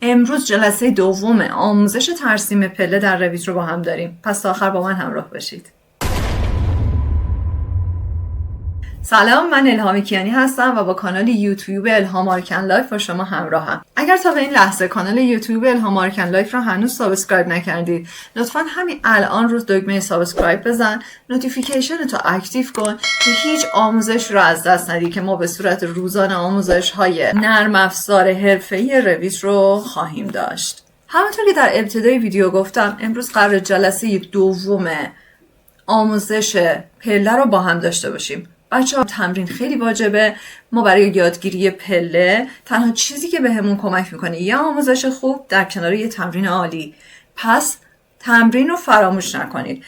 امروز جلسه دوم آموزش ترسیم پله در رویت رو با هم داریم. پس تا آخر با من همراه باشید. سلام، من الهام کیانی هستم و با کانال یوتیوب الهام آرکن لایف با شما همراهم. اگر تا به این لحظه کانال یوتیوب الهام آرکن لایف رو هنوز سابسکرایب نکردید، لطفاً همین الان رو دکمه سابسکرایب بزن، نوتیفیکیشن تو اکتیو کن که هیچ آموزش رو از دست ندی که ما به صورت روزانه آموزش های نرم افزار حرفه‌ای رویت رو خواهیم داشت. همونطور که در ابتدای ویدیو گفتم، امروز قرار جلسه دوم آموزش پله رو با هم داشته باشیم. بچه‌ها تمرین خیلی واجبه. ما برای یادگیری پله تنها چیزی که بهمون کمک میکنه یه آموزش خوب در کنار یه تمرین عالی. پس تمرین رو فراموش نکنید.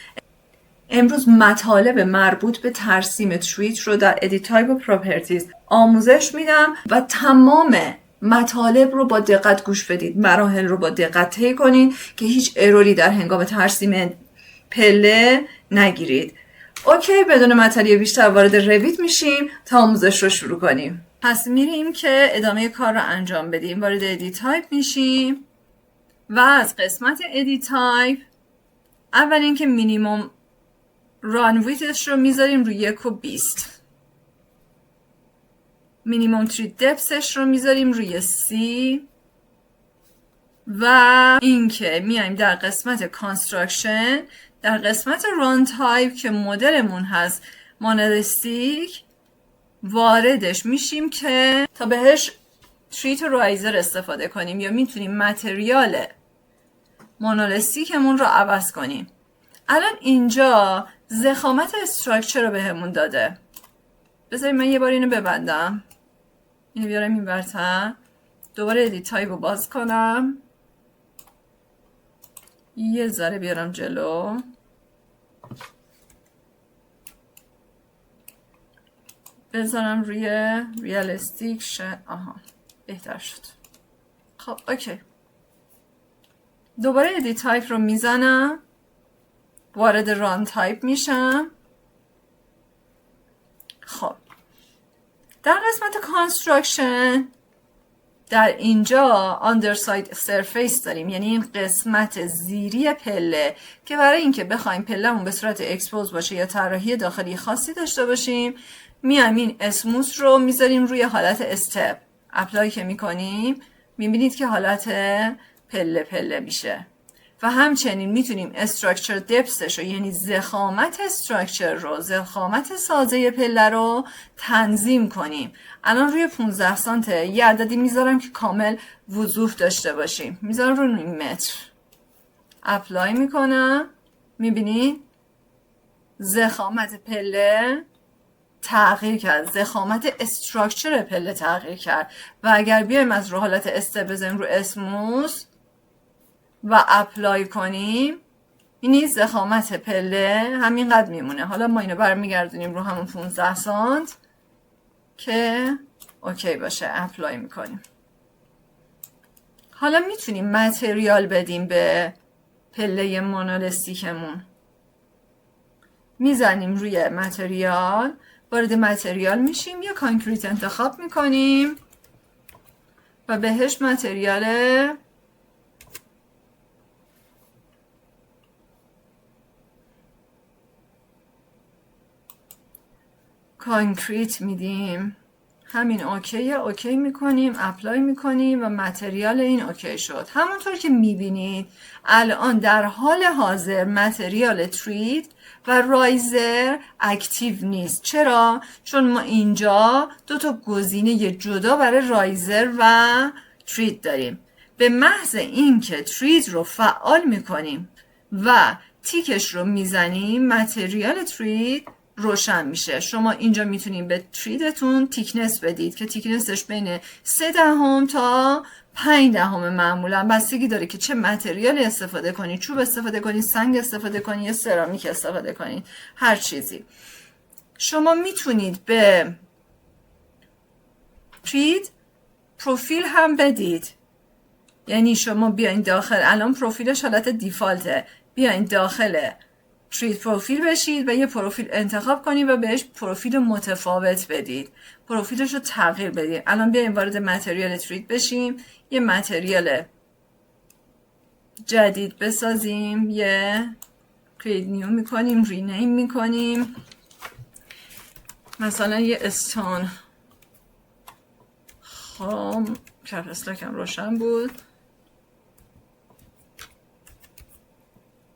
امروز مطالب مربوط به ترسیم تریت رو در ادیت تایپ و پراپرتیز آموزش میدم و تمام مطالب رو با دقت گوش بدید. مراحل رو با دقت طی کنید که هیچ اروری در هنگام ترسیم پله نگیرید. اوکی، بدون مطالب بیشتر وارد رویت میشیم تا آموزش رو شروع کنیم. پس میریم که ادامه کار رو انجام بدیم. وارد ادیت تایپ میشیم و از قسمت ادیت تایپ اول اینکه مینیمم ران ویدث رو میذاریم روی 1.20. مینیمم تریت دپسش رو میذاریم روی 30 و اینکه میایم در قسمت کانستراکشن در قسمت ران تایپ که مدلمون هست مونولیستیک واردش میشیم که تا بهش تریت رایزر استفاده کنیم یا میتونیم متریال مونولیستیکمون رو عوض کنیم. الان اینجا ضخامت استراکچر رو بهمون داده. بذارید من یه بار اینو ببندم، اینو بیارم این برتر، دوباره ادیت تایپ رو باز کنم، یه ذره بیارم جلو، بذارم روی ریالستیک آها بهتر شد. خب اوکی، دوباره ادیت تایپ رو میزنم، وارد ران تایپ میشم. خب در قسمت کانستراکشن در اینجا underside surface داریم، یعنی این قسمت زیری پله که برای اینکه بخوایم پلهمون به صورت اکسپوز باشه یا طراحی داخلی خاصی داشته باشیم میایم این اسموث رو میذاریم روی حالت استپ. اپلای که میکنیم میبینید که حالت پله پله میشه و همچنین میتونیم استراکچر دپسش رو، یعنی ضخامت استراکچر رو، ضخامت سازه پله رو تنظیم کنیم. الان روی 15 سانته یه عددی میذارم که کامل وضوح داشته باشیم، میذارم رو 9 متر، اپلای میکنم، میبینید ضخامت پله تغییر کرد، ضخامت استراکچر پله تغییر کرد. و اگر بیایم از رو حالت استپ بزنیم رو اسموث و اپلای کنیم، این ضخامت پله همینقدر میمونه. حالا ما اینو برمیگردونیم رو همون 15 سانت که اوکی باشه، اپلای میکنیم. حالا میتونیم متریال بدیم به پله مونولیستیکمون، میزنیم روی متریال، وارد متریال میشیم، یا کانکریت انتخاب میکنیم و بهش متریال کانکریت میدیم. همین اوکیه، اوکی میکنیم، اپلای میکنیم و متریال این اوکی شد. همونطور که میبینید الان در حال حاضر متریال تریت و رایزر اکتیو نیست. چرا؟ چون ما اینجا دو تا گزینه جدا برای رایزر و تریت داریم. به محض اینکه تریت رو فعال میکنیم و تیکش رو میزنیم متریال تریت روشن میشه. شما اینجا میتونید به تریدتون تیکنس بدید که تیکنسش بین 0.3 تا 0.5 معمولا بستگی داره که چه متریالی استفاده کنید، چوب استفاده کنید، سنگ استفاده کنید یا سرامیک استفاده کنید، هر چیزی. شما میتونید به ترید پروفیل هم بدید، یعنی شما بیاین داخل، الان پروفیلش حالت دیفالته، بیاین داخل ترید پروفیل بشید و یه پروفیل انتخاب کنید و بهش پروفیل متفاوت بدید، پروفیلش رو تغییر بدید. الان بیایم وارد متریال ترید بشیم، یه متریال جدید بسازیم، یه create new میکنیم، rename میکنیم، مثلا یه استون. خب کف اسلاکم روشن بود.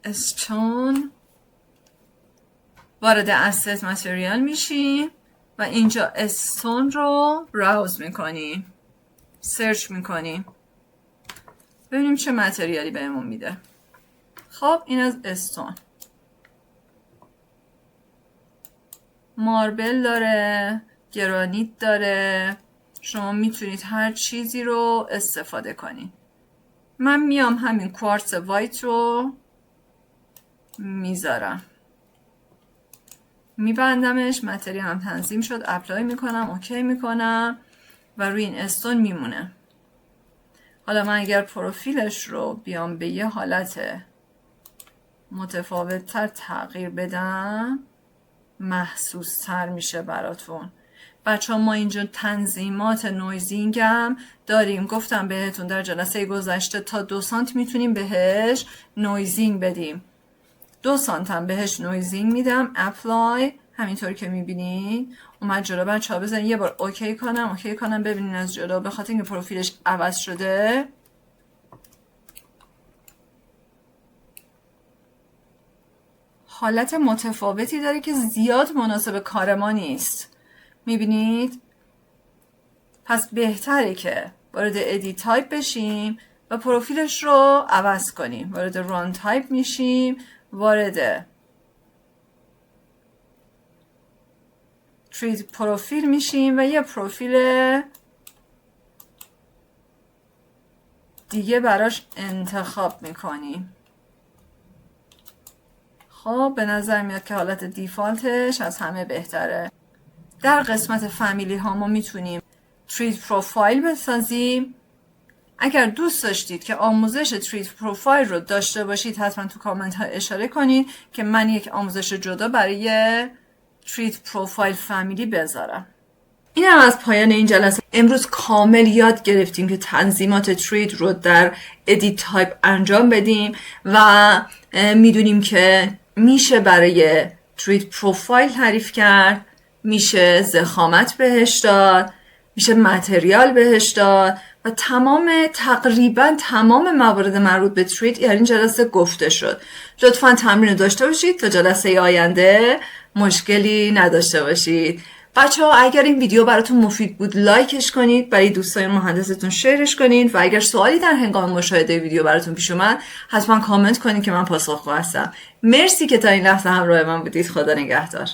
استون، وارد asset material میشیم و اینجا استون رو براوز میکنیم، سرچ میکنیم، ببینیم چه متریالی بهمون میده. خب این از استون. ماربل داره، گرانیت داره، شما میتونید هر چیزی رو استفاده کنید. من میام همین کوارتز وایت رو میذارم، میبندمش، متریال هم تنظیم شد، اپلای میکنم، اوکی میکنم و روی این استون میمونه. حالا من اگر پروفیلش رو بیام به یه حالت متفاوت تر تغییر بدم، محسوس تر میشه براتون. بچه ها ما اینجا تنظیمات نویزینگ هم داریم. گفتم بهتون در جلسه گذشته تا 2 سانت میتونیم بهش نویزینگ بدیم. 2 سانت هم بهش نویزینگ میدم. اپلای، همینطوری که میبینید اومد جلو. بچه ها بزنید یه بار اوکی کنم ببینید از جلو، به خاطر اینکه پروفیلش عوض شده حالت متفاوتی داره که زیاد مناسب کار ما نیست. میبینید؟ پس بهتره که وارد ادیت تایپ بشیم و پروفیلش رو عوض کنیم. وارد ران تایپ میشیم، وارد تریت پروفیل میشیم و یه پروفیل دیگه براش انتخاب میکنیم. خب به نظر میاد که حالت دیفالتش از همه بهتره. در قسمت فامیلی ها ما میتونیم تریت پروفایل بسازیم. اگر دوست داشتید که آموزش تریت پروفایل رو داشته باشید حتما تو کامنت ها اشاره کنید که من یک آموزش جدا برای تریت پروفایل فامیلی بذارم. این هم از پایان این جلسه. امروز کامل یاد گرفتیم که تنظیمات تریت رو در ادیت تایپ انجام بدیم و میدونیم که میشه برای تریت پروفایل تعریف کرد، میشه ضخامت بهش داد، میشه متریال بهش داد و تقریبا تمام موارد مربوط به تریت در این جلسه گفته شد. لطفاً تمرین داشته باشید تا جلسه آینده مشکلی نداشته باشید. بچه ها اگر این ویدیو براتون مفید بود لایکش کنید، برای دوستان مهندستون شیرش کنید و اگر سوالی در هنگام مشاهده ویدیو براتون پیش اومد حتما کامنت کنید که من پاسخگو هستم. مرسی که تا این لحظه همراه من بودید. خدا نگهدار.